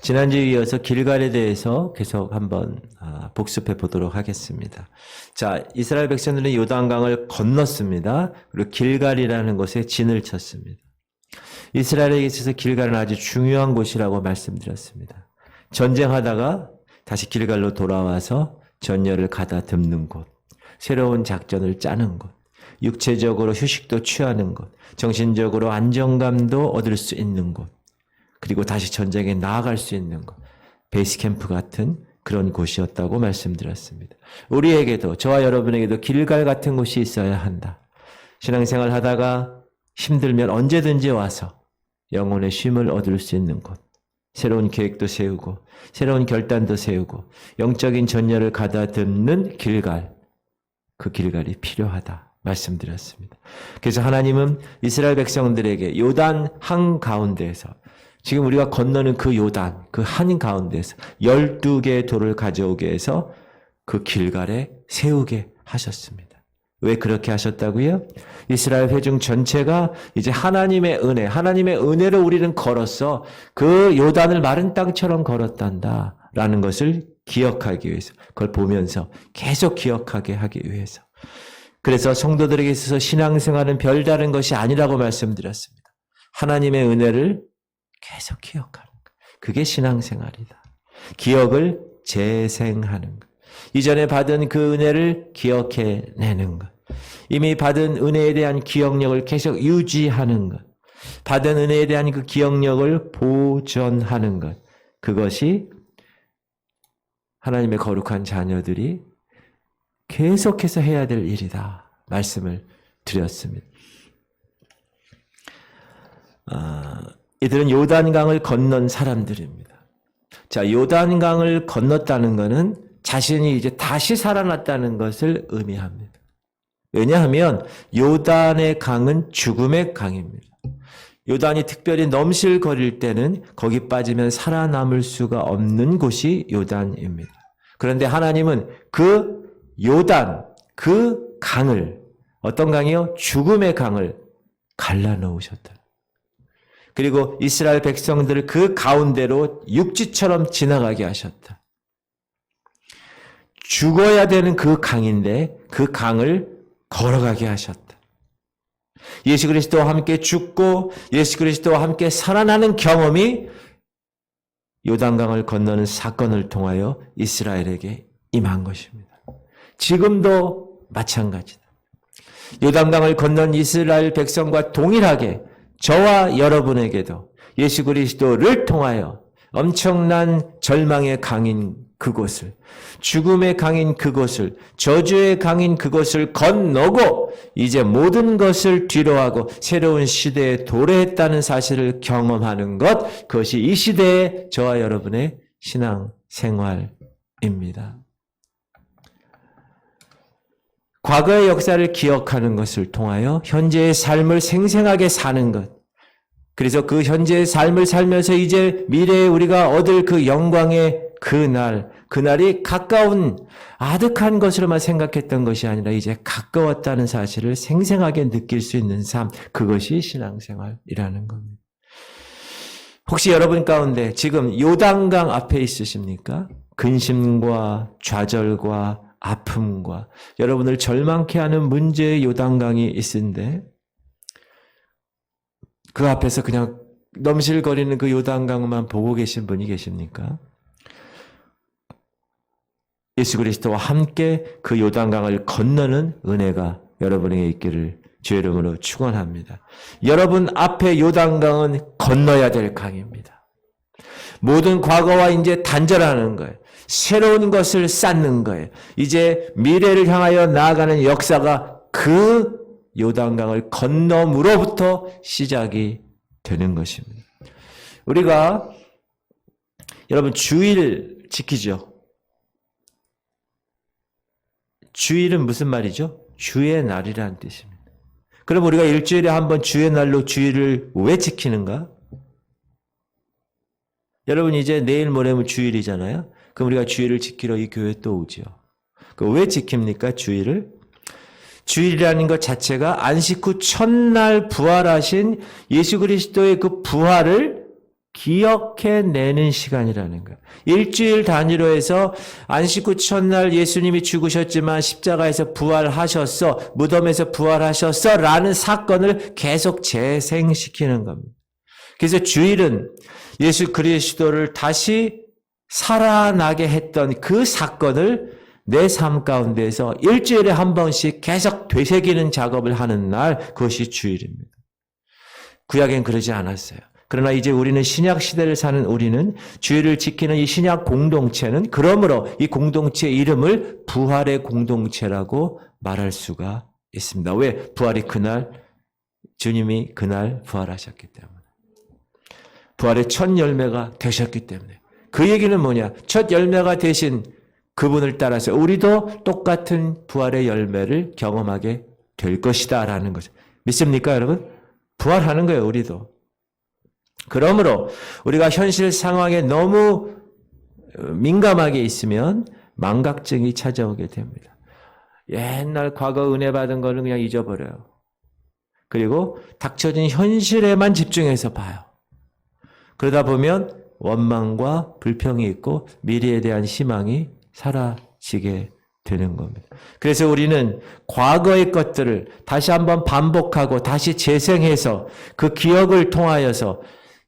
지난주에 이어서 길갈에 대해서 계속 한번 복습해 보도록 하겠습니다. 자, 이스라엘 백성들은 요단강을 건넜습니다. 그리고 길갈이라는 곳에 진을 쳤습니다. 이스라엘에게 있어서 길갈은 아주 중요한 곳이라고 말씀드렸습니다. 전쟁하다가 다시 길갈로 돌아와서 전열을 가다듬는 곳, 새로운 작전을 짜는 곳, 육체적으로 휴식도 취하는 곳, 정신적으로 안정감도 얻을 수 있는 곳, 그리고 다시 전쟁에 나아갈 수 있는 곳, 베이스 캠프 같은 그런 곳이었다고 말씀드렸습니다. 우리에게도, 저와 여러분에게도 길갈 같은 곳이 있어야 한다. 신앙생활 하다가 힘들면 언제든지 와서 영혼의 쉼을 얻을 수 있는 곳, 새로운 계획도 세우고 새로운 결단도 세우고 영적인 전열을 가다듬는 길갈, 그 길갈이 필요하다 말씀드렸습니다. 그래서 하나님은 이스라엘 백성들에게 요단 한가운데에서, 지금 우리가 건너는 그 요단, 그 한가운데에서 12개의 돌을 가져오게 해서 그 길갈에 세우게 하셨습니다. 왜 그렇게 하셨다고요? 이스라엘 회중 전체가 이제 하나님의 은혜, 하나님의 은혜로 우리는 걸었어. 그 요단을 마른 땅처럼 걸었단다 라는 것을 기억하기 위해서, 그걸 보면서 계속 기억하게 하기 위해서. 그래서 성도들에게 있어서 신앙생활은 별다른 것이 아니라고 말씀드렸습니다. 하나님의 은혜를 계속 기억하는 것. 그게 신앙생활이다. 기억을 재생하는 것. 이전에 받은 그 은혜를 기억해내는 것. 이미 받은 은혜에 대한 기억력을 계속 유지하는 것. 받은 은혜에 대한 그 기억력을 보존하는 것. 그것이 하나님의 거룩한 자녀들이 계속해서 해야 될 일이다 말씀을 드렸습니다. 이들은 요단강을 건넌 사람들입니다. 자, 요단강을 건넜다는 것은 자신이 이제 다시 살아났다는 것을 의미합니다. 왜냐하면 요단의 강은 죽음의 강입니다. 요단이 특별히 넘실거릴 때는 거기 빠지면 살아남을 수가 없는 곳이 요단입니다. 그런데 하나님은 그 요단, 그 강을, 어떤 강이요? 죽음의 강을 갈라놓으셨다. 그리고 이스라엘 백성들을 그 가운데로 육지처럼 지나가게 하셨다. 죽어야 되는 그 강인데 그 강을 걸어가게 하셨다. 예수 그리스도와 함께 죽고 예수 그리스도와 함께 살아나는 경험이 요단강을 건너는 사건을 통하여 이스라엘에게 임한 것입니다. 지금도 마찬가지다. 요단강을 건넌 이스라엘 백성과 동일하게 저와 여러분에게도 예수 그리스도를 통하여 엄청난 절망의 강인 그곳을, 죽음의 강인 그곳을, 저주의 강인 그곳을 건너고 이제 모든 것을 뒤로하고 새로운 시대에 도래했다는 사실을 경험하는 것, 그것이 이 시대의 저와 여러분의 신앙 생활입니다. 과거의 역사를 기억하는 것을 통하여 현재의 삶을 생생하게 사는 것. 그래서 그 현재의 삶을 살면서 이제 미래에 우리가 얻을 그 영광의 그날이 가까운 아득한 것으로만 생각했던 것이 아니라 이제 가까웠다는 사실을 생생하게 느낄 수 있는 삶. 그것이 신앙생활이라는 겁니다. 혹시 여러분 가운데 지금 요단강 앞에 있으십니까? 근심과 좌절과 아픔과 여러분을 절망케 하는 문제의 요단강이 있는데 그 앞에서 그냥 넘실거리는 그 요단강만 보고 계신 분이 계십니까? 예수 그리스도와 함께 그 요단강을 건너는 은혜가 여러분에게 있기를 주의 이름으로 축원합니다. 여러분 앞에 요단강은 건너야 될 강입니다. 모든 과거와 이제 단절하는 거예요. 새로운 것을 쌓는 거예요. 이제 미래를 향하여 나아가는 역사가 그 요단강을 건너므로부터 시작이 되는 것입니다. 우리가 여러분 주일 지키죠? 주일은 무슨 말이죠? 주의 날이라는 뜻입니다. 그럼 우리가 일주일에 한 번 주의 날로 주일을 왜 지키는가? 여러분 이제 내일 모레면 주일이잖아요. 그럼 우리가 주일을 지키러 이 교회에 또 오죠. 왜 지킵니까? 주일을? 주일이라는 것 자체가 안식 후 첫날 부활하신 예수 그리스도의 그 부활을 기억해내는 시간이라는 거예요. 일주일 단위로 해서 안식 후 첫날 예수님이 죽으셨지만 십자가에서 부활하셨어, 무덤에서 부활하셨어 라는 사건을 계속 재생시키는 겁니다. 그래서 주일은 예수 그리스도를 다시 살아나게 했던 그 사건을 내 삶 가운데서 일주일에 한 번씩 계속 되새기는 작업을 하는 날, 그것이 주일입니다. 구약엔 그러지 않았어요. 그러나 이제 우리는 신약 시대를 사는 우리는 주일을 지키는 이 신약 공동체는 그러므로 이 공동체 이름을 부활의 공동체라고 말할 수가 있습니다. 왜? 부활이 그날, 주님이 그날 부활하셨기 때문에. 부활의 첫 열매가 되셨기 때문에. 그 얘기는 뭐냐? 첫 열매가 되신 그분을 따라서 우리도 똑같은 부활의 열매를 경험하게 될 것이다 라는 거죠. 믿습니까, 여러분? 부활하는 거예요, 우리도. 그러므로 우리가 현실 상황에 너무 민감하게 있으면 망각증이 찾아오게 됩니다. 옛날 과거 은혜 받은 거는 그냥 잊어버려요. 그리고 닥쳐진 현실에만 집중해서 봐요. 그러다 보면 원망과 불평이 있고 미래에 대한 희망이 사라지게 되는 겁니다. 그래서 우리는 과거의 것들을 다시 한번 반복하고 다시 재생해서 그 기억을 통하여서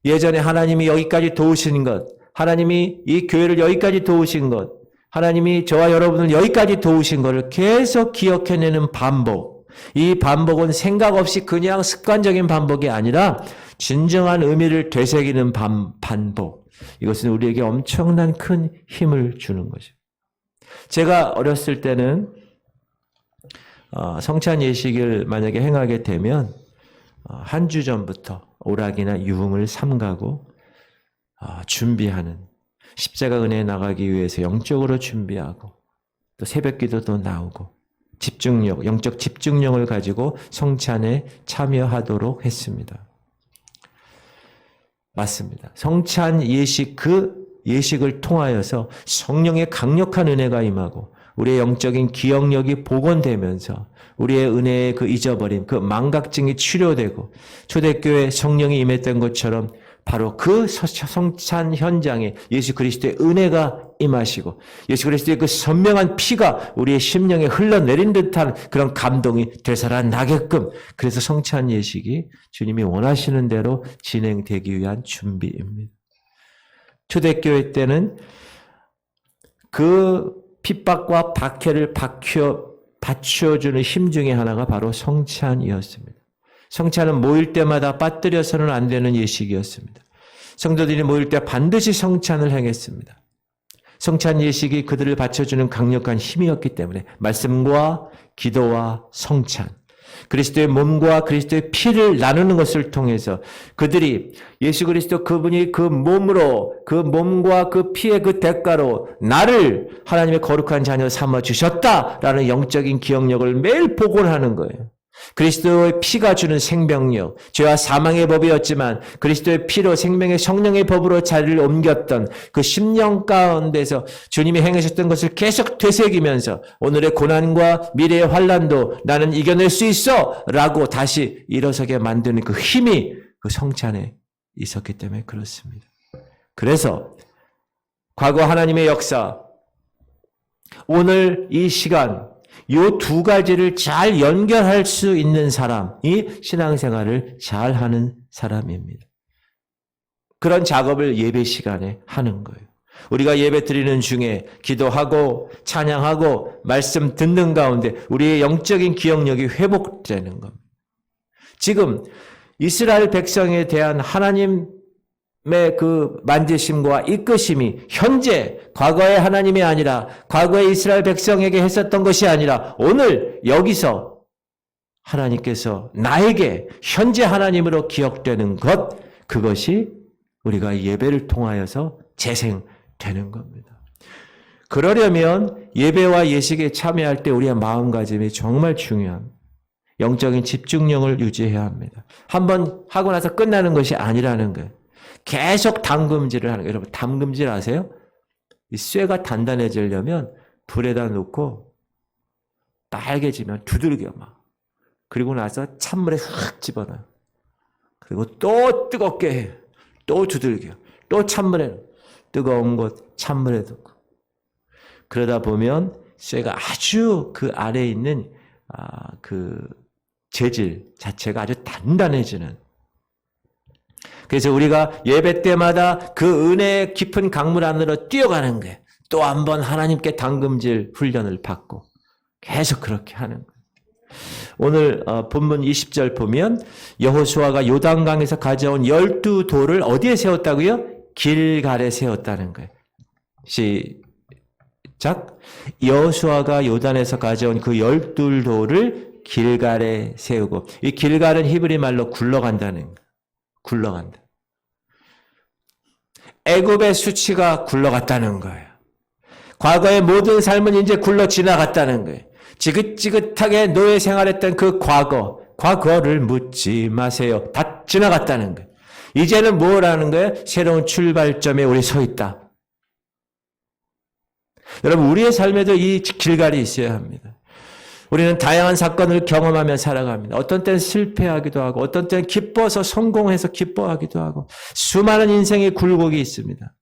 예전에 하나님이 여기까지 도우신 것, 하나님이 이 교회를 여기까지 도우신 것, 하나님이 저와 여러분을 여기까지 도우신 것을 계속 기억해내는 반복. 이 반복은 생각 없이 그냥 습관적인 반복이 아니라 진정한 의미를 되새기는 반복. 이것은 우리에게 엄청난 큰 힘을 주는 거죠. 제가 어렸을 때는 성찬 예식을 만약에 행하게 되면 한 주 전부터 오락이나 유흥을 삼가고 준비하는, 십자가 은혜에 나가기 위해서 영적으로 준비하고 또 새벽기도도 나오고 집중력, 영적 집중력을 가지고 성찬에 참여하도록 했습니다. 맞습니다. 성찬 예식, 그 예식을 통하여서 성령의 강력한 은혜가 임하고 우리의 영적인 기억력이 복원되면서 우리의 은혜의 그 잊어버림, 그 망각증이 치료되고 초대교회 성령이 임했던 것처럼 바로 그 성찬 현장에 예수 그리스도의 은혜가 임하시고 예수 그리스도의 그 선명한 피가 우리의 심령에 흘러내린 듯한 그런 감동이 되살아나게끔, 그래서 성찬 예식이 주님이 원하시는 대로 진행되기 위한 준비입니다. 초대교회 때는 그 핍박과 박해를 받쳐주는 힘 중에 하나가 바로 성찬이었습니다. 성찬은 모일 때마다 빠뜨려서는 안 되는 예식이었습니다. 성도들이 모일 때 반드시 성찬을 행했습니다. 성찬 예식이 그들을 받쳐주는 강력한 힘이었기 때문에 말씀과 기도와 성찬, 그리스도의 몸과 그리스도의 피를 나누는 것을 통해서 그들이 예수 그리스도 그분이 그 몸으로, 그 몸과 그 피의 그 대가로 나를 하나님의 거룩한 자녀 삼아 주셨다라는 영적인 기억력을 매일 복원하는 거예요. 그리스도의 피가 주는 생명력, 죄와 사망의 법이었지만 그리스도의 피로 생명의 성령의 법으로 자리를 옮겼던 그 10년 가운데서 주님이 행하셨던 것을 계속 되새기면서 오늘의 고난과 미래의 환난도 나는 이겨낼 수 있어 라고 다시 일어서게 만드는 그 힘이 그 성찬에 있었기 때문에 그렇습니다. 그래서 과거 하나님의 역사, 오늘 이 시간, 이 두 가지를 잘 연결할 수 있는 사람이 신앙생활을 잘하는 사람입니다. 그런 작업을 예배 시간에 하는 거예요. 우리가 예배 드리는 중에 기도하고 찬양하고 말씀 듣는 가운데 우리의 영적인 기억력이 회복되는 겁니다. 지금 이스라엘 백성에 대한 하나님의 그 만지심과 이끄심이 현재 과거의 하나님이 아니라 과거의 이스라엘 백성에게 했었던 것이 아니라 오늘 여기서 하나님께서 나에게 현재 하나님으로 기억되는 것, 그것이 우리가 예배를 통하여서 재생되는 겁니다. 그러려면 예배와 예식에 참여할 때 우리의 마음가짐이 정말 중요합니다. 영적인 집중력을 유지해야 합니다. 한번 하고 나서 끝나는 것이 아니라는 거예요. 계속 담금질을 하는 거예요. 여러분, 담금질 아세요? 이 쇠가 단단해지려면 불에다 놓고 빨개지면 두들겨 막. 그리고 나서 찬물에 흙 집어넣어요. 그리고 또 뜨겁게 해. 또 두들겨. 또 찬물에 넣고. 뜨거운 곳 찬물에 넣고. 그러다 보면 쇠가 아주 그 아래에 있는 그 재질 자체가 아주 단단해지는. 그래서 우리가 예배 때마다 그 은혜의 깊은 강물 안으로 뛰어가는 거예요. 또 한 번 하나님께 담금질 훈련을 받고 계속 그렇게 하는 거예요. 오늘 본문 20절 보면 여호수아가 요단강에서 가져온 12돌을 어디에 세웠다고요? 길갈에 세웠다는 거예요. 시작. 여호수아가 요단에서 가져온 그 12돌을 길갈에 세우고, 이 길갈은 히브리 말로 굴러간다는 거예요. 굴러간다. 애굽의 수치가 굴러갔다는 거예요. 과거의 모든 삶은 이제 굴러 지나갔다는 거예요. 지긋지긋하게 노예 생활했던 그 과거를 묻지 마세요. 다 지나갔다는 거예요. 이제는 뭘 하는 거예요? 새로운 출발점에 우리 서 있다. 여러분, 우리의 삶에도 이 길갈이 있어야 합니다. 우리는 다양한 사건을 경험하며 살아갑니다. 어떤 때는 실패하기도 하고, 어떤 때는 기뻐서 성공해서 기뻐하기도 하고, 수많은 인생의 굴곡이 있습니다.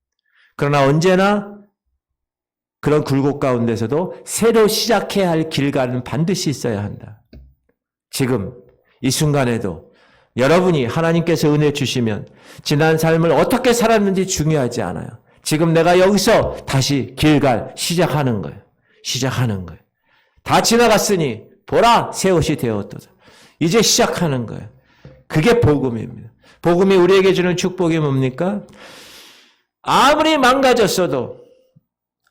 그러나 언제나 그런 굴곡 가운데서도 새로 시작해야 할 길갈은 반드시 있어야 한다. 지금 이 순간에도 여러분이 하나님께서 은혜 주시면 지난 삶을 어떻게 살았는지 중요하지 않아요. 지금 내가 여기서 다시 길갈 시작하는 거예요. 시작하는 거예요. 다 지나갔으니 보라 새 옷이 되었도다. 이제 시작하는 거예요. 그게 복음입니다. 복음이 우리에게 주는 축복이 뭡니까? 아무리 망가졌어도,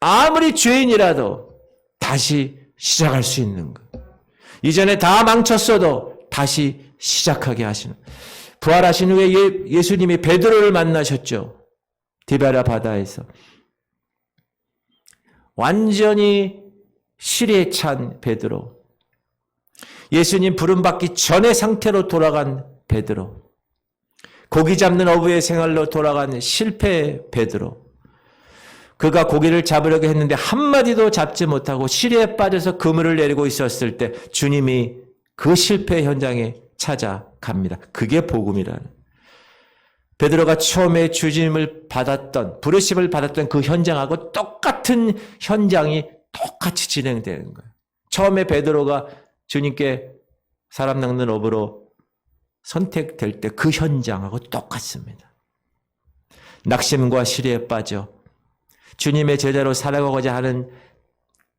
아무리 죄인이라도 다시 시작할 수 있는 것. 이전에 다 망쳤어도 다시 시작하게 하시는. 부활하신 후에 예수님이 베드로를 만나셨죠. 디베랴 바다에서. 완전히 실에 찬 베드로. 예수님 부름받기 전의 상태로 돌아간 베드로. 고기 잡는 어부의 생활로 돌아간 실패 베드로. 그가 고기를 잡으려고 했는데 한마디도 잡지 못하고 시리에 빠져서 그물을 내리고 있었을 때 주님이 그 실패 현장에 찾아갑니다. 그게 복음이라는. 베드로가 처음에 주님을 받았던, 부르심을 받았던 그 현장하고 똑같은 현장이 똑같이 진행되는 거예요. 처음에 베드로가 주님께 사람 낚는 어부로 선택될 때 그 현장하고 똑같습니다. 낙심과 시리에 빠져 주님의 제자로 살아가고자 하는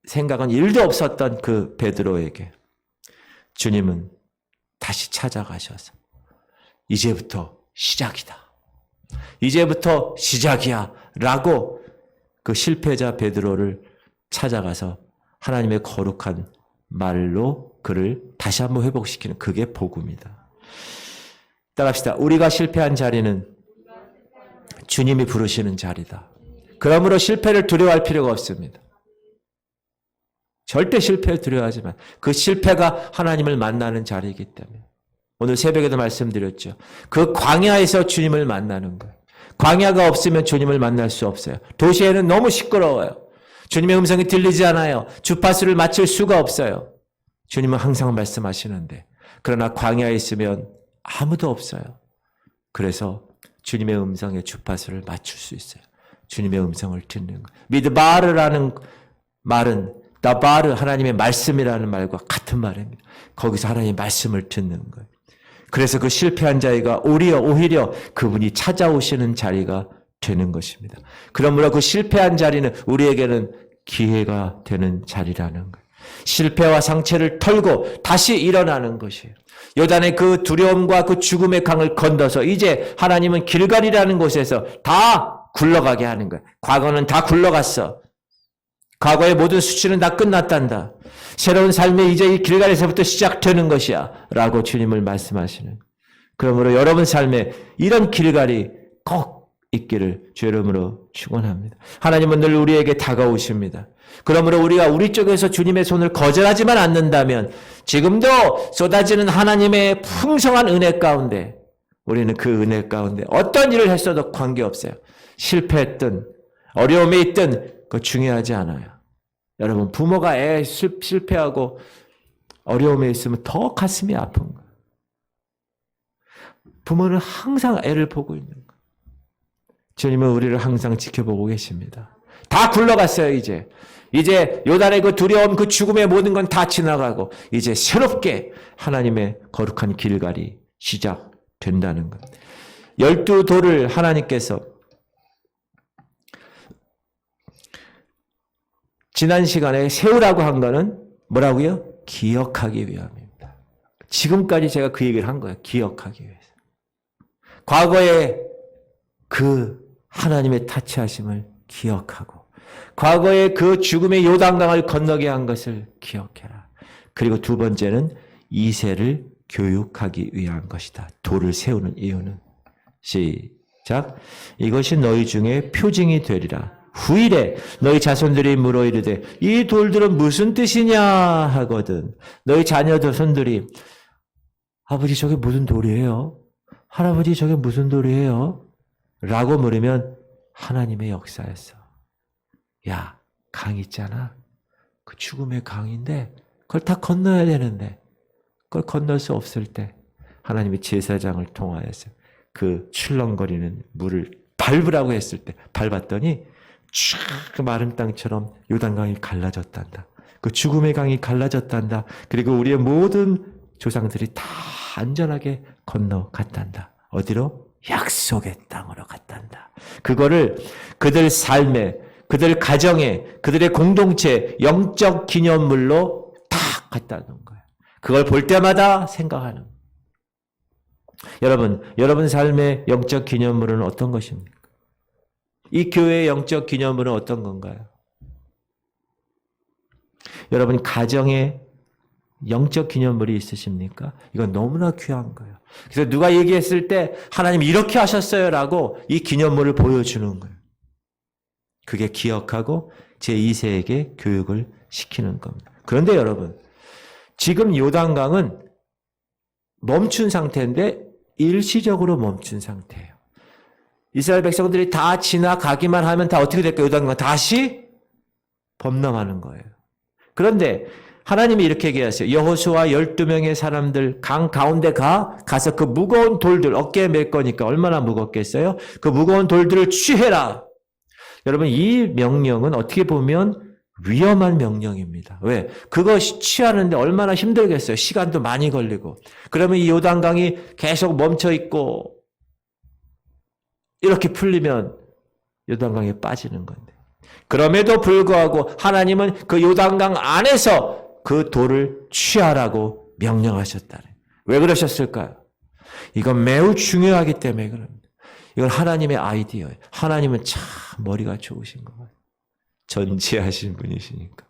생각은 1도 없었던 그 베드로에게 주님은 다시 찾아가셔서 이제부터 시작이다. 이제부터 시작이야 라고 그 실패자 베드로를 찾아가서 하나님의 거룩한 말로 그를 다시 한번 회복시키는, 그게 복음이다. 따라합시다. 우리가 실패한 자리는 주님이 부르시는 자리다. 그러므로 실패를 두려워할 필요가 없습니다. 절대 실패를 두려워하지 마. 그 실패가 하나님을 만나는 자리이기 때문에. 오늘 새벽에도 말씀드렸죠. 그 광야에서 주님을 만나는 거예요. 광야가 없으면 주님을 만날 수 없어요. 도시에는 너무 시끄러워요. 주님의 음성이 들리지 않아요. 주파수를 맞출 수가 없어요. 주님은 항상 말씀하시는데, 그러나 광야에 있으면 아무도 없어요. 그래서 주님의 음성에 주파수를 맞출 수 있어요. 주님의 음성을 듣는 것. 미드바르라는 말은 다바르, 하나님의 말씀이라는 말과 같은 말입니다. 거기서 하나님의 말씀을 듣는 거예요. 그래서 그 실패한 자가 오히려 그분이 찾아오시는 자리가 되는 것입니다. 그러므로 그 실패한 자리는 우리에게는 기회가 되는 자리라는 거예요. 실패와 상처를 털고 다시 일어나는 것이에요. 요단의 그 두려움과 그 죽음의 강을 건너서 이제 하나님은 길갈이라는 곳에서 다 굴러가게 하는 거예요. 과거는 다 굴러갔어. 과거의 모든 수치는 다 끝났단다. 새로운 삶이 이제 이 길갈에서부터 시작되는 것이야 라고 주님을 말씀하시는. 그러므로 여러분 삶에 이런 길갈이 꼭 있기를 주 이름으로 축원합니다. 하나님은 늘 우리에게 다가오십니다. 그러므로 우리가 우리 쪽에서 주님의 손을 거절하지만 않는다면 지금도 쏟아지는 하나님의 풍성한 은혜 가운데 우리는 그 은혜 가운데 어떤 일을 했어도 관계없어요. 실패했든 어려움에 있든 그거 중요하지 않아요. 여러분, 부모가 애 실패하고 어려움에 있으면 더 가슴이 아픈 거예요. 부모는 항상 애를 보고 있는 거예요. 주님은 우리를 항상 지켜보고 계십니다. 다 굴러갔어요, 이제. 이제 요단의 그 두려움, 그 죽음의 모든 건 다 지나가고 이제 새롭게 하나님의 거룩한 길갈이 시작된다는 것. 12돌을 하나님께서 지난 시간에 세우라고 한 거는 뭐라고요? 기억하기 위함입니다. 지금까지 제가 그 얘기를 한 거예요. 기억하기 위해서. 과거에 그 하나님의 타치하심을 기억하고 과거에 그 죽음의 요단강을 건너게 한 것을 기억해라. 그리고 두 번째는 이세를 교육하기 위한 것이다. 돌을 세우는 이유는 시작. 이것이 너희 중에 표징이 되리라. 후일에 너희 자손들이 물어 이르되 이 돌들은 무슨 뜻이냐 하거든. 너희 자녀 자손들이 아버지 저게 무슨 돌이에요? 할아버지 저게 무슨 돌이에요? 라고 물으면 하나님의 역사였어. 야, 강 있잖아. 그 죽음의 강인데 그걸 다 건너야 되는데 그걸 건널 수 없을 때 하나님이 제사장을 통하여서 그 출렁거리는 물을 밟으라고 했을 때 밟았더니 쫙 마른 땅처럼 요단강이 갈라졌단다. 그 죽음의 강이 갈라졌단다. 그리고 우리의 모든 조상들이 다 안전하게 건너갔단다. 어디로? 약속의 땅으로 갔단다. 그거를 그들 삶에, 그들 가정에, 그들의 공동체, 영적 기념물로 다 갖다 놓은 거예요. 그걸 볼 때마다 생각하는 거예요. 여러분 삶의 영적 기념물은 어떤 것입니까? 이 교회의 영적 기념물은 어떤 건가요? 여러분 가정에 영적 기념물이 있으십니까? 이건 너무나 귀한 거예요. 그래서 누가 얘기했을 때 하나님 이렇게 하셨어요라고 이 기념물을 보여주는 거예요. 그게 기억하고 제2세에게 교육을 시키는 겁니다. 그런데 여러분, 지금 요단강은 멈춘 상태인데 일시적으로 멈춘 상태예요. 이스라엘 백성들이 다 지나가기만 하면 다 어떻게 될까요? 요단강 다시 범람하는 거예요. 그런데 하나님이 이렇게 얘기하세요. 여호수아 12명의 사람들 강 가운데 가서 그 무거운 돌들 어깨에 맬 거니까 얼마나 무겁겠어요? 그 무거운 돌들을 취해라. 여러분 이 명령은 어떻게 보면 위험한 명령입니다. 왜? 그거 취하는데 얼마나 힘들겠어요. 시간도 많이 걸리고. 그러면 이 요단강이 계속 멈춰 있고 이렇게 풀리면 요단강에 빠지는 건데. 그럼에도 불구하고 하나님은 그 요단강 안에서 그 돌을 취하라고 명령하셨다네. 왜 그러셨을까요? 이건 매우 중요하기 때문에 그럽니다. 이건 하나님의 아이디어예요. 하나님은 참 머리가 좋으신 것 같아요. 전지하신 분이시니까.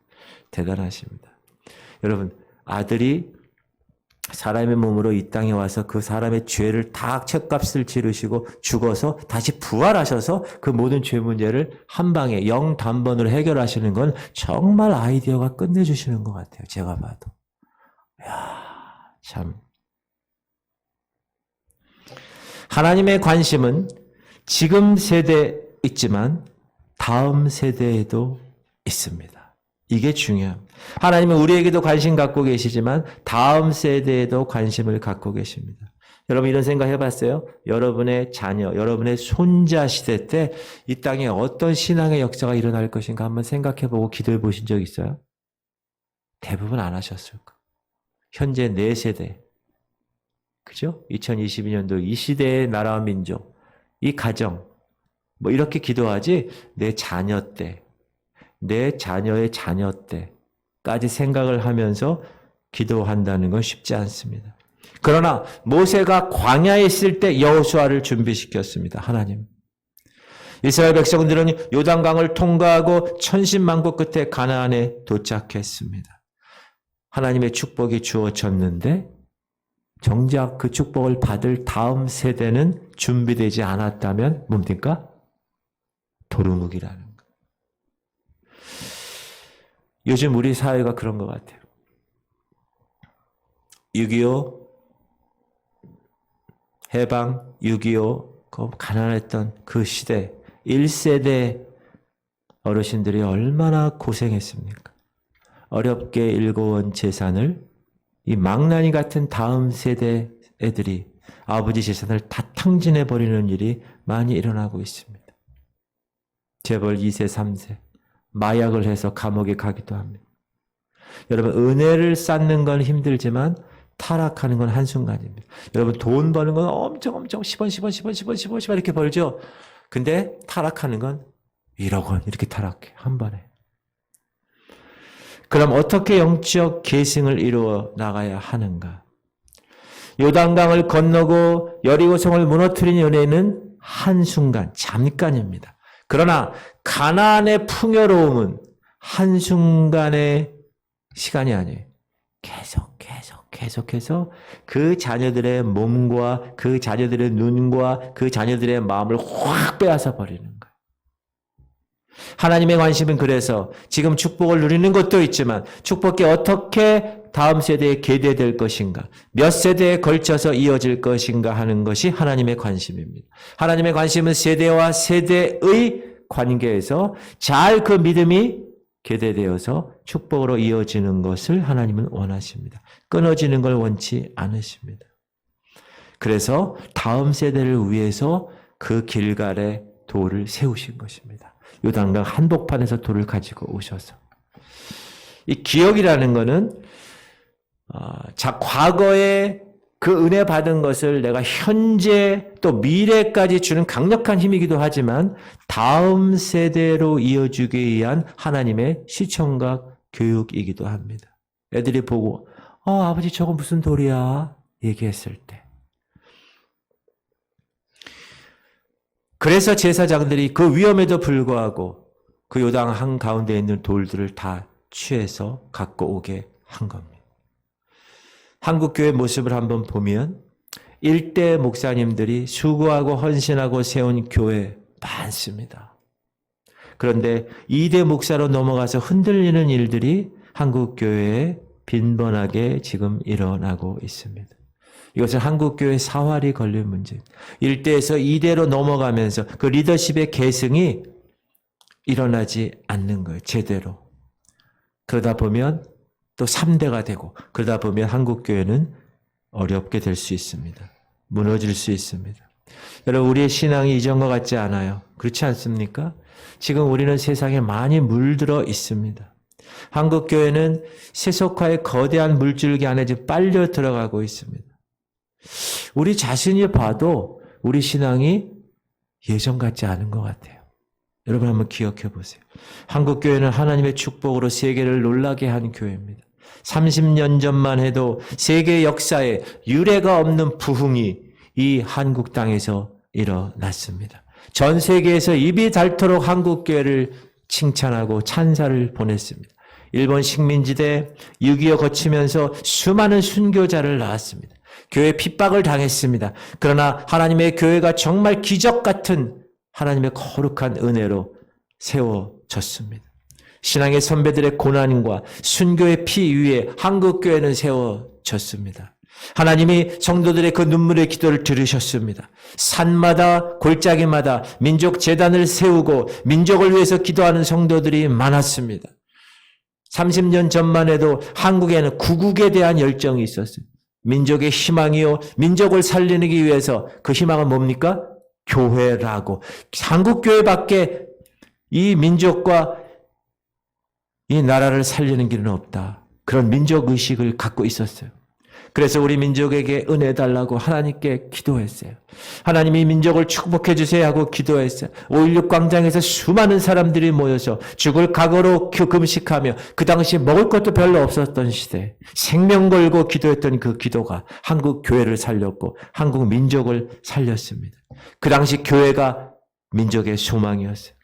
대단하십니다. 여러분, 아들이 사람의 몸으로 이 땅에 와서 그 사람의 죄를 다 책값을 치르시고 죽어서 다시 부활하셔서 그 모든 죄 문제를 한 방에 영단번으로 해결하시는 건 정말 아이디어가 끝내주시는 것 같아요. 제가 봐도. 이야, 참. 하나님의 관심은 지금 세대에 있지만 다음 세대에도 있습니다. 이게 중요합니다. 하나님은 우리에게도 관심 갖고 계시지만 다음 세대에도 관심을 갖고 계십니다. 여러분 이런 생각 해봤어요? 여러분의 자녀, 여러분의 손자 시대 때 이 땅에 어떤 신앙의 역사가 일어날 것인가 한번 생각해보고 기도해 보신 적 있어요? 대부분 안 하셨을 거예요. 현재 4세대, 그죠? 2022년도 이 시대의 나라와 민족, 이 가정, 뭐 이렇게 기도하지 내 자녀 때, 내 자녀의 자녀 때까지 생각을 하면서 기도한다는 건 쉽지 않습니다. 그러나 모세가 광야에 있을 때 여호수아를 준비시켰습니다. 하나님. 이스라엘 백성들은 요단강을 통과하고 천신만고 끝에 가나안에 도착했습니다. 하나님의 축복이 주어졌는데 정작 그 축복을 받을 다음 세대는 준비되지 않았다면 뭡니까? 도루묵이라는 거예요. 요즘 우리 사회가 그런 것 같아요. 6.25 해방, 6.25 그 가난했던 그 시대 1세대 어르신들이 얼마나 고생했습니까? 어렵게 일궈온 재산을 이 망나니 같은 다음 세대 애들이 아버지 재산을 다 탕진해버리는 일이 많이 일어나고 있습니다. 재벌 2세, 3세. 마약을 해서 감옥에 가기도 합니다. 여러분, 은혜를 쌓는 건 힘들지만 타락하는 건 한순간입니다. 여러분, 돈 버는 건 엄청 10원 이렇게 벌죠. 근데 타락하는 건 1억 원 이렇게 타락해. 한 번에. 그럼 어떻게 영적 계승을 이루어 나가야 하는가? 요단강을 건너고 여리고성을 무너뜨린 은혜는 한순간, 잠깐입니다. 그러나 가나안의 풍요로움은 한순간의 시간이 아니에요. 계속해서 그 자녀들의 몸과 그 자녀들의 눈과 그 자녀들의 마음을 확 빼앗아 버리는 거예요. 하나님의 관심은 그래서 지금 축복을 누리는 것도 있지만 축복이 어떻게 다음 세대에 계대될 것인가, 몇 세대에 걸쳐서 이어질 것인가 하는 것이 하나님의 관심입니다. 하나님의 관심은 세대와 세대의 관계에서 잘 그 믿음이 계대되어서 축복으로 이어지는 것을 하나님은 원하십니다. 끊어지는 걸 원치 않으십니다. 그래서 다음 세대를 위해서 그 길갈에 돌을 세우신 것입니다. 요단강 한복판에서 돌을 가지고 오셔서. 이 기억이라는 것은 과거에 그 은혜 받은 것을 내가 현재 또 미래까지 주는 강력한 힘이기도 하지만 다음 세대로 이어주기 위한 하나님의 시청각 교육이기도 합니다. 애들이 보고 아버지 저거 무슨 돌이야? 얘기했을 때. 그래서 제사장들이 그 위험에도 불구하고 그 요단 한가운데 있는 돌들을 다 취해서 갖고 오게 한 겁니다. 한국교회 모습을 한번 보면 일대 목사님들이 수고하고 헌신하고 세운 교회 많습니다. 그런데 2대 목사로 넘어가서 흔들리는 일들이 한국교회에 빈번하게 지금 일어나고 있습니다. 이것은 한국교회 사활이 걸린 문제입니다. 1대에서 2대로 넘어가면서 그 리더십의 계승이 일어나지 않는 거예요. 제대로. 그러다 보면 또 3대가 되고 그러다 보면 한국교회는 어렵게 될 수 있습니다. 무너질 수 있습니다. 여러분, 우리의 신앙이 이전과 같지 않아요. 그렇지 않습니까? 지금 우리는 세상에 많이 물들어 있습니다. 한국교회는 세속화의 거대한 물줄기 안에 지금 빨려 들어가고 있습니다. 우리 자신이 봐도 우리 신앙이 예전 같지 않은 것 같아요. 여러분 한번 기억해 보세요. 한국교회는 하나님의 축복으로 세계를 놀라게 한 교회입니다. 30년 전만 해도 세계 역사에 유례가 없는 부흥이 이 한국 땅에서 일어났습니다. 전 세계에서 입이 닳도록 한국교회를 칭찬하고 찬사를 보냈습니다. 일본 식민지대 6.25 거치면서 수많은 순교자를 낳았습니다. 교회 핍박을 당했습니다. 그러나 하나님의 교회가 정말 기적 같은 하나님의 거룩한 은혜로 세워졌습니다. 신앙의 선배들의 고난과 순교의 피 위에 한국교회는 세워졌습니다. 하나님이 성도들의 그 눈물의 기도를 들으셨습니다. 산마다 골짜기마다 민족 재단을 세우고 민족을 위해서 기도하는 성도들이 많았습니다. 30년 전만 해도 한국에는 구국에 대한 열정이 있었어요. 민족의 희망이요, 민족을 살리기 위해서 그 희망은 뭡니까? 교회라고. 한국교회밖에 이 민족과 이 나라를 살리는 길은 없다. 그런 민족의식을 갖고 있었어요. 그래서 우리 민족에게 은혜 달라고 하나님께 기도했어요. 하나님이 민족을 축복해 주세요 하고 기도했어요. 5.16 광장에서 수많은 사람들이 모여서 죽을 각오로 금식하며 그 당시 먹을 것도 별로 없었던 시대 생명 걸고 기도했던 그 기도가 한국 교회를 살렸고 한국 민족을 살렸습니다. 그 당시 교회가 민족의 소망이었어요.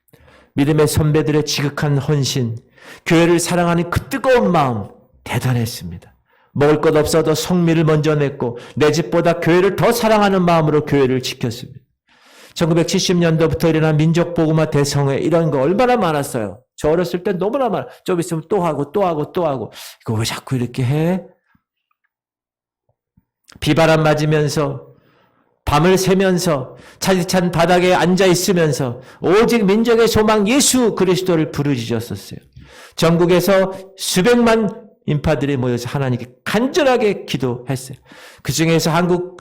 믿음의 선배들의 지극한 헌신, 교회를 사랑하는 그 뜨거운 마음 대단했습니다. 먹을 것 없어도 성미를 먼저 냈고 내 집보다 교회를 더 사랑하는 마음으로 교회를 지켰습니다. 1970년도부터 일어난 민족복음화 대성회 이런 거 얼마나 많았어요. 저 어렸을 때 너무나 많아. 좀 있으면 또 하고 이거 왜 자꾸 이렇게 해? 비바람 맞으면서 밤을 새면서 차디찬 바닥에 앉아 있으면서 오직 민족의 소망 예수 그리스도를 부르짖었었어요. 전국에서 수백만 인파들이 모여서 하나님께 간절하게 기도했어요. 그중에서 한국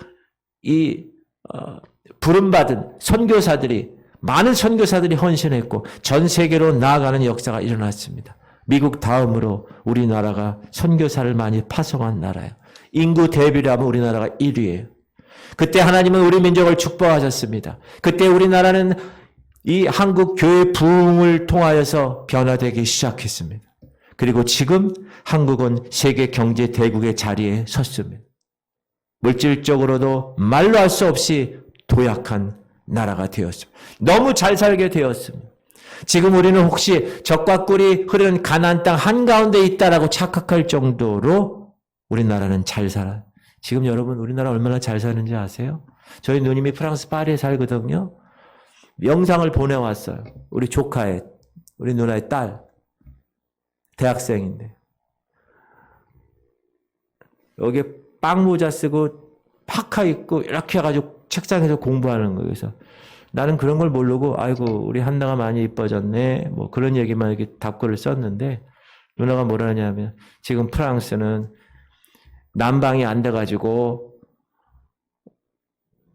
부름받은 선교사들이 많은 선교사들이 헌신했고 전 세계로 나아가는 역사가 일어났습니다. 미국 다음으로 우리나라가 선교사를 많이 파송한 나라예요. 인구 대비로 하면 우리나라가 1위예요. 그때 하나님은 우리 민족을 축복하셨습니다. 그때 우리나라는 이 한국 교회 부흥을 통하여서 변화되기 시작했습니다. 그리고 지금 한국은 세계 경제 대국의 자리에 섰습니다. 물질적으로도 말로 할 수 없이 도약한 나라가 되었습니다. 너무 잘 살게 되었습니다. 지금 우리는 혹시 적과 꿀이 흐르는 가나안 땅 한가운데 있다라고 착각할 정도로 우리나라는 잘 살아요. 지금 여러분 우리나라 얼마나 잘 사는지 아세요? 저희 누님이 프랑스 파리에 살거든요. 영상을 보내왔어요. 우리 조카의, 우리 누나의 딸, 대학생인데. 여기에 빵모자 쓰고 파카 입고 이렇게 해가지고 책상에서 공부하는 거예요. 그래서 나는 그런 걸 모르고 아이고 우리 한나가 많이 이뻐졌네 뭐 그런 얘기만 이렇게 답글을 썼는데 누나가 뭐라 하냐면 지금 프랑스는 난방이 안 돼가지고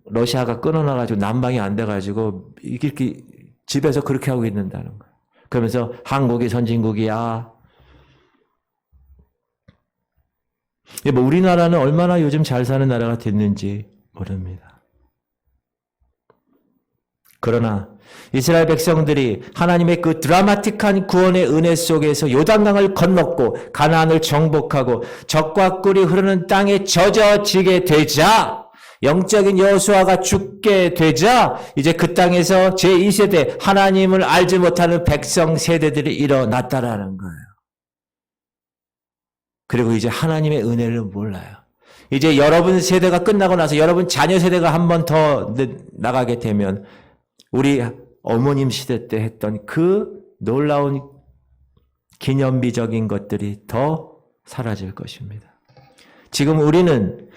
러시아가 끊어놔가지고 난방이 안 돼가지고 이렇게 집에서 그렇게 하고 있는다는 거예요. 그러면서 한국이 선진국이야. 뭐 우리나라는 얼마나 요즘 잘 사는 나라가 됐는지 모릅니다. 그러나 이스라엘 백성들이 하나님의 그 드라마틱한 구원의 은혜 속에서 요단강을 건넜고 가나안을 정복하고 적과 꿀이 흐르는 땅에 젖어지게 되자 영적인 여호수아가 죽게 되자 이제 그 땅에서 제2세대 하나님을 알지 못하는 백성 세대들이 일어났다라는 거예요. 그리고 이제 하나님의 은혜를 몰라요. 이제 여러분 세대가 끝나고 나서 여러분 자녀 세대가 한 번 더 나가게 되면 우리 어머님 시대 때 했던 그 놀라운 기념비적인 것들이 더 사라질 것입니다. 지금 우리는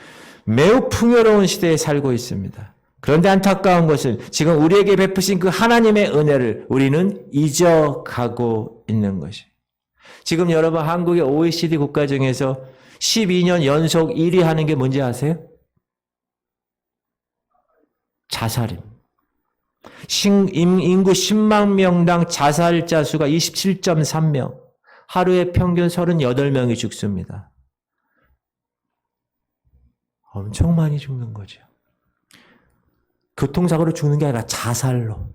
매우 풍요로운 시대에 살고 있습니다. 그런데 안타까운 것은 지금 우리에게 베푸신 그 하나님의 은혜를 우리는 잊어가고 있는 것이. 지금 여러분 한국의 OECD 국가 중에서 12년 연속 1위 하는 게 뭔지 아세요? 자살입니다. 인구 10만 명당 자살자 수가 27.3명. 하루에 평균 38명이 죽습니다. 엄청 많이 죽는 거죠. 교통사고로 죽는 게 아니라 자살로.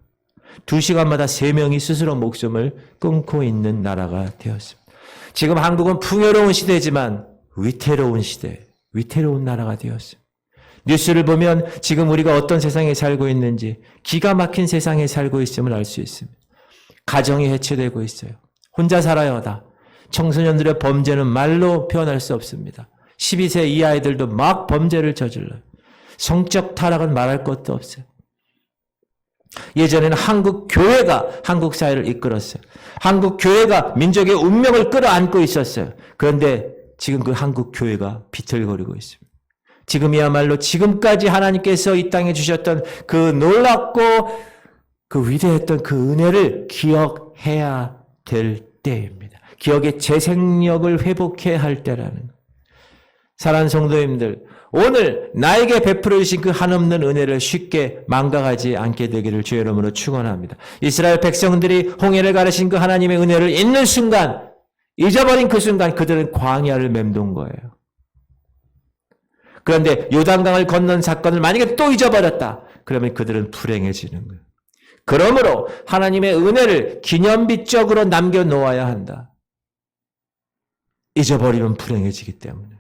2시간마다 3명이 스스로 목숨을 끊고 있는 나라가 되었습니다. 지금 한국은 풍요로운 시대지만 위태로운 시대, 위태로운 나라가 되었습니다. 뉴스를 보면 지금 우리가 어떤 세상에 살고 있는지 기가 막힌 세상에 살고 있음을 알 수 있습니다. 가정이 해체되고 있어요. 혼자 살아야 다. 청소년들의 범죄는 말로 표현할 수 없습니다. 12세 이하이들도 막 범죄를 저질러요. 성적 타락은 말할 것도 없어요. 예전에는 한국 교회가 한국 사회를 이끌었어요. 한국 교회가 민족의 운명을 끌어안고 있었어요. 그런데 지금 그 한국 교회가 비틀거리고 있습니다. 지금이야말로 지금까지 하나님께서 이 땅에 주셨던 그 놀랍고 그 위대했던 그 은혜를 기억해야 될 때입니다. 기억의 재생력을 회복해야 할 때라는. 사랑하는 성도님들, 오늘 나에게 베풀어 주신 그 한없는 은혜를 쉽게 망각하지 않게 되기를 주의 이름으로 축원합니다. 이스라엘 백성들이 홍해를 가르신 그 하나님의 은혜를 잊는 순간, 잊어버린 그 순간 그들은 광야를 맴돈 거예요. 그런데 요단강을 건넌 사건을 만약에 또 잊어버렸다. 그러면 그들은 불행해지는 거예요. 그러므로 하나님의 은혜를 기념비적으로 남겨놓아야 한다. 잊어버리면 불행해지기 때문에.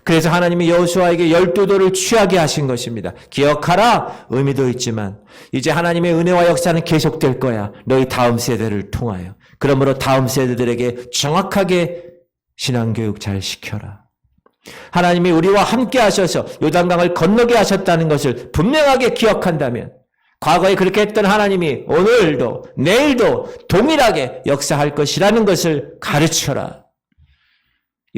그래서 하나님이 여호수아에게 12도를 취하게 하신 것입니다. 기억하라 의미도 있지만 이제 하나님의 은혜와 역사는 계속될 거야. 너희 다음 세대를 통하여. 그러므로 다음 세대들에게 정확하게 신앙교육 잘 시켜라. 하나님이 우리와 함께 하셔서 요단강을 건너게 하셨다는 것을 분명하게 기억한다면 과거에 그렇게 했던 하나님이 오늘도 내일도 동일하게 역사할 것이라는 것을 가르쳐라.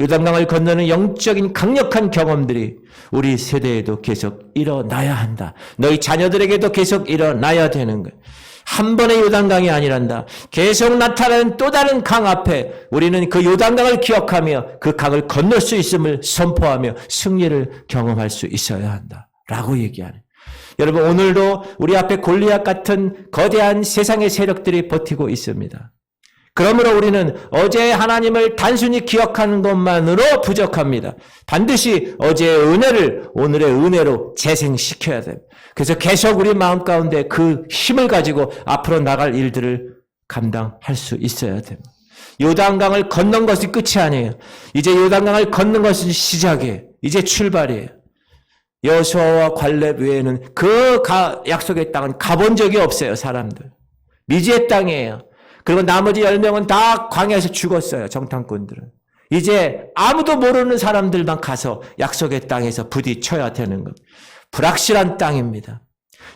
요단강을 건너는 영적인 강력한 경험들이 우리 세대에도 계속 일어나야 한다. 너희 자녀들에게도 계속 일어나야 되는 거예요. 한 번의 요단강이 아니란다. 계속 나타나는 또 다른 강 앞에 우리는 그 요단강을 기억하며 그 강을 건널 수 있음을 선포하며 승리를 경험할 수 있어야 한다. 라고 얘기하는. 여러분, 오늘도 우리 앞에 골리앗 같은 거대한 세상의 세력들이 버티고 있습니다. 그러므로 우리는 어제의 하나님을 단순히 기억하는 것만으로 부족합니다. 반드시 어제의 은혜를 오늘의 은혜로 재생시켜야 됩니다. 그래서 계속 우리 마음 가운데 그 힘을 가지고 앞으로 나갈 일들을 감당할 수 있어야 됩니다. 요단강을 건넌 것이 끝이 아니에요. 이제 요단강을 건넌 것이 시작이에요. 이제 출발이에요. 여호수아와 갈렙 외에는 그 약속의 땅은 가본 적이 없어요. 사람들. 미지의 땅이에요. 그리고 나머지 10명은 다 광야에서 죽었어요. 정탐꾼들은. 이제 아무도 모르는 사람들만 가서 약속의 땅에서 부딪혀야 되는 것. 불확실한 땅입니다.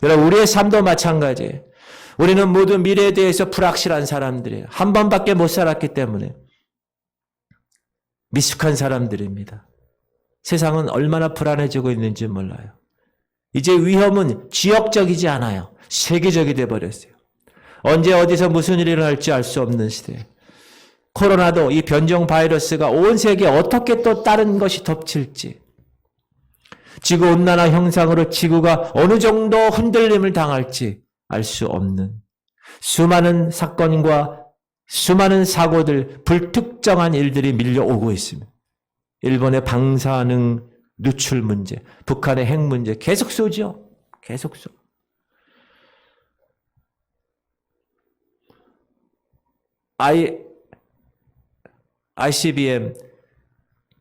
여러분, 우리의 삶도 마찬가지예요. 우리는 모두 미래에 대해서 불확실한 사람들이에요. 한 번밖에 못 살았기 때문에 미숙한 사람들입니다. 세상은 얼마나 불안해지고 있는지 몰라요. 이제 위험은 지역적이지 않아요. 세계적이 돼버렸어요. 언제 어디서 무슨 일이 일어날지 알 수 없는 시대. 코로나도 이 변종 바이러스가 온 세계에 어떻게 또 다른 것이 덮칠지, 지구온난화 형상으로 지구가 어느 정도 흔들림을 당할지 알 수 없는 수많은 사건과 수많은 사고들, 불특정한 일들이 밀려오고 있습니다. 일본의 방사능 누출 문제, 북한의 핵 문제 계속 쏘죠. 계속 쏘. ICBM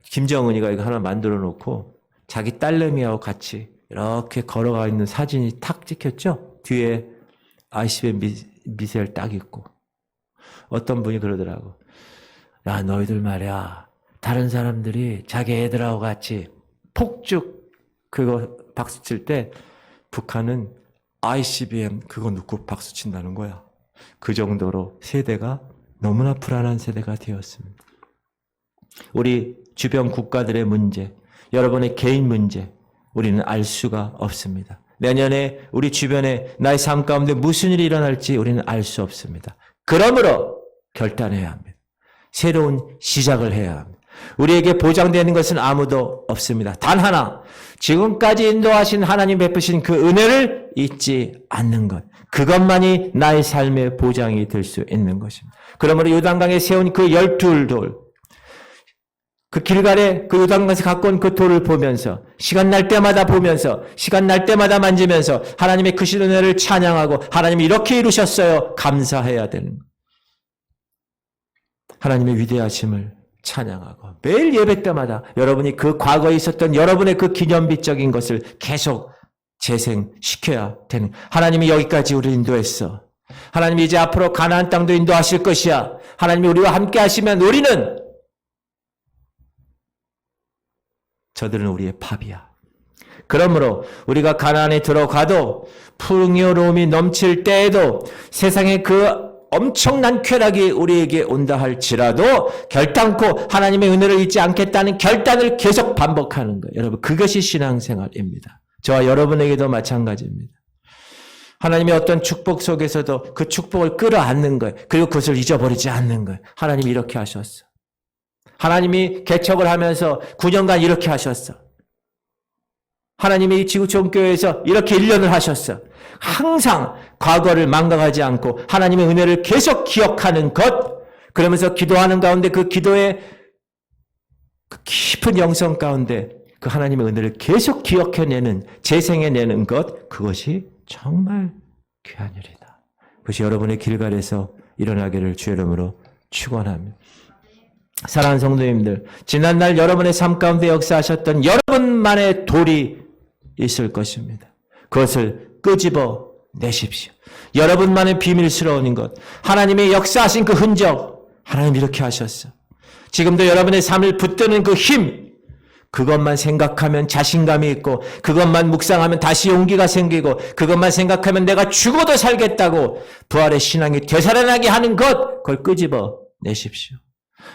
김정은이가 이거 하나 만들어 놓고 자기 딸내미하고 같이 이렇게 걸어가 있는 사진이 탁 찍혔죠? 뒤에 ICBM 미사일 딱 있고. 어떤 분이 그러더라고. 야, 너희들 말이야. 다른 사람들이 자기 애들하고 같이 폭죽 그거 박수 칠 때 북한은 ICBM 그거 놓고 박수 친다는 거야. 그 정도로 세대가 너무나 불안한 세대가 되었습니다. 우리 주변 국가들의 문제, 여러분의 개인 문제, 우리는 알 수가 없습니다. 내년에 우리 주변에 나의 삶 가운데 무슨 일이 일어날지 우리는 알 수 없습니다. 그러므로 결단해야 합니다. 새로운 시작을 해야 합니다. 우리에게 보장되는 것은 아무도 없습니다. 단 하나, 지금까지 인도하신 하나님 베푸신 그 은혜를 잊지 않는 것. 그것만이 나의 삶의 보장이 될 수 있는 것입니다. 그러므로 요단강에 세운 그 12돌, 그 길갈에 그 요단강에서 갖고 온 그 돌을 보면서, 시간 날 때마다 보면서, 시간 날 때마다 만지면서 하나님의 크신 은혜를 찬양하고 하나님이 이렇게 이루셨어요. 감사해야 되는 것. 하나님의 위대하심을 찬양하고 매일 예배 때마다 여러분이 그 과거에 있었던 여러분의 그 기념비적인 것을 계속 재생시켜야 되는. 하나님이 여기까지 우리를 인도했어. 하나님이 이제 앞으로 가나안 땅도 인도하실 것이야. 하나님이 우리와 함께 하시면 우리는, 저들은 우리의 밥이야. 그러므로 우리가 가나안에 들어가도 풍요로움이 넘칠 때에도 세상의 그 엄청난 쾌락이 우리에게 온다 할지라도 결단코 하나님의 은혜를 잊지 않겠다는 결단을 계속 반복하는 거예요. 여러분, 그것이 신앙생활입니다. 저와 여러분에게도 마찬가지입니다. 하나님의 어떤 축복 속에서도 그 축복을 끌어안는 거예요. 그리고 그것을 잊어버리지 않는 거예요. 하나님이 이렇게 하셨어. 하나님이 개척을 하면서 9년간 이렇게 하셨어. 하나님이 지구촌교회에서 이렇게 1년을 하셨어. 항상 과거를 망각하지 않고 하나님의 은혜를 계속 기억하는 것, 그러면서 기도하는 가운데 그 기도의 그 깊은 영성 가운데 그 하나님의 은혜를 계속 기억해내는, 재생해내는 것, 그것이 정말 귀한 일이다. 그것이 여러분의 길갈에서 일어나기를 주의 이름으로 축원합니다. 사랑하는 성도님들, 지난날 여러분의 삶 가운데 역사하셨던 여러분만의 돌이 있을 것입니다. 그것을 끄집어 내십시오. 여러분만의 비밀스러운 것, 하나님의 역사하신 그 흔적, 하나님 이렇게 하셨어. 지금도 여러분의 삶을 붙드는 그 힘, 그것만 생각하면 자신감이 있고, 그것만 묵상하면 다시 용기가 생기고, 그것만 생각하면 내가 죽어도 살겠다고 부활의 신앙이 되살아나게 하는 것, 그걸 끄집어 내십시오.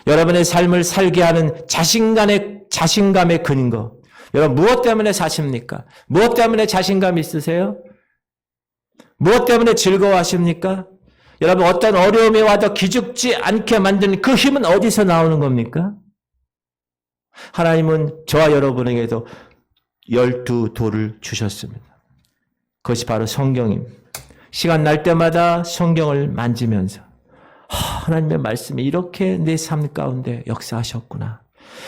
여러분의 삶을 살게 하는 자신감의 근거. 여러분, 무엇 때문에 사십니까? 무엇 때문에 자신감 있으세요? 무엇 때문에 즐거워하십니까? 여러분, 어떤 어려움이 와도 기죽지 않게 만드는 그 힘은 어디서 나오는 겁니까? 하나님은 저와 여러분에게도 12돌을 주셨습니다. 그것이 바로 성경입니다. 시간 날 때마다 성경을 만지면서 하나님의 말씀이 이렇게 내 삶 가운데 역사하셨구나.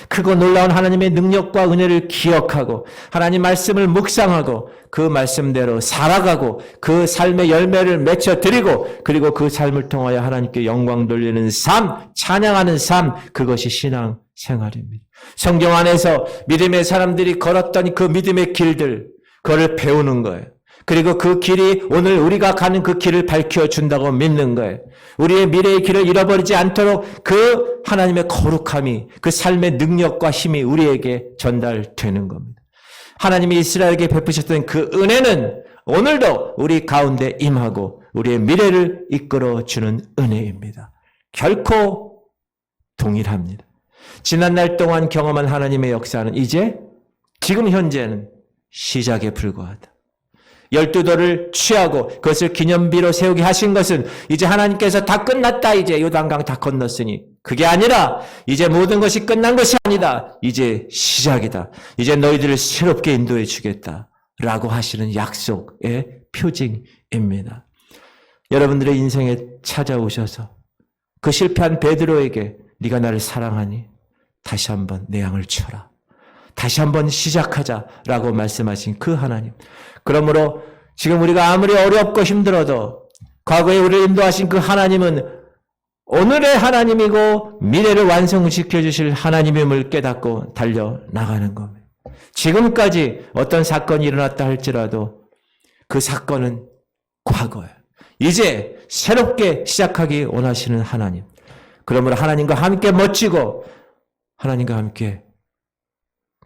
크고 놀라운 하나님의 능력과 은혜를 기억하고 하나님 말씀을 묵상하고 그 말씀대로 살아가고 그 삶의 열매를 맺혀드리고 그리고 그 삶을 통하여 하나님께 영광 돌리는 삶, 찬양하는 삶, 그것이 신앙 생활입니다. 성경 안에서 믿음의 사람들이 걸었던 그 믿음의 길들, 그거를 배우는 거예요. 그리고 그 길이 오늘 우리가 가는 그 길을 밝혀준다고 믿는 거예요. 우리의 미래의 길을 잃어버리지 않도록 그 하나님의 거룩함이, 그 삶의 능력과 힘이 우리에게 전달되는 겁니다. 하나님이 이스라엘에게 베푸셨던 그 은혜는 오늘도 우리 가운데 임하고 우리의 미래를 이끌어주는 은혜입니다. 결코 동일합니다. 지난날 동안 경험한 하나님의 역사는 이제 지금 현재는 시작에 불과하다. 12돌을 취하고 그것을 기념비로 세우게 하신 것은 이제 하나님께서 다 끝났다. 이제 요단강 다 건넜으니 그게 아니라 이제 모든 것이 끝난 것이 아니다. 이제 시작이다. 이제 너희들을 새롭게 인도해 주겠다. 라고 하시는 약속의 표징입니다. 여러분들의 인생에 찾아오셔서 그 실패한 베드로에게 네가 나를 사랑하니 다시 한번 내 양을 쳐라. 다시 한번 시작하자라고 말씀하신 그 하나님. 그러므로 지금 우리가 아무리 어렵고 힘들어도 과거에 우리를 인도하신 그 하나님은 오늘의 하나님이고 미래를 완성시켜 주실 하나님임을 깨닫고 달려나가는 겁니다. 지금까지 어떤 사건이 일어났다 할지라도 그 사건은 과거예요. 이제 새롭게 시작하기 원하시는 하나님. 그러므로 하나님과 함께 멋지고 하나님과 함께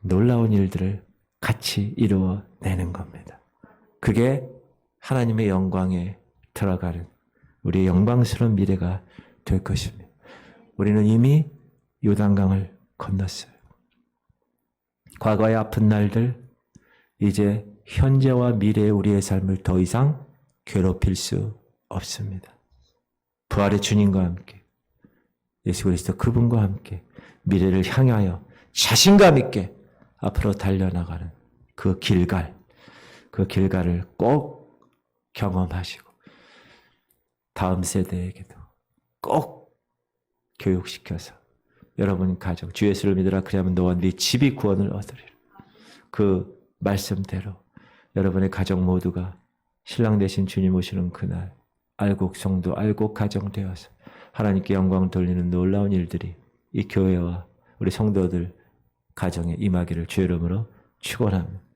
놀라운 일들을 같이 이루어내는 겁니다. 그게 하나님의 영광에 들어가는 우리의 영광스러운 미래가 될 것입니다. 우리는 이미 요단강을 건넜어요. 과거의 아픈 날들, 이제 현재와 미래의 우리의 삶을 더 이상 괴롭힐 수 없습니다. 부활의 주님과 함께, 예수 그리스도 그분과 함께 미래를 향하여 자신감 있게 앞으로 달려나가는 그 길갈을 꼭 경험하시고 다음 세대에게도 꼭 교육시켜서 여러분 가정, 주 예수를 믿으라 그리하면 너와 네 집이 구원을 얻으리라. 그 말씀대로 여러분의 가정 모두가 신랑 되신 주님 오시는 그날 알곡 성도, 알곡 가정 되어서 하나님께 영광 돌리는 놀라운 일들이 이 교회와 우리 성도들 가정에 임하기를 주의 이름으로 축원합니다.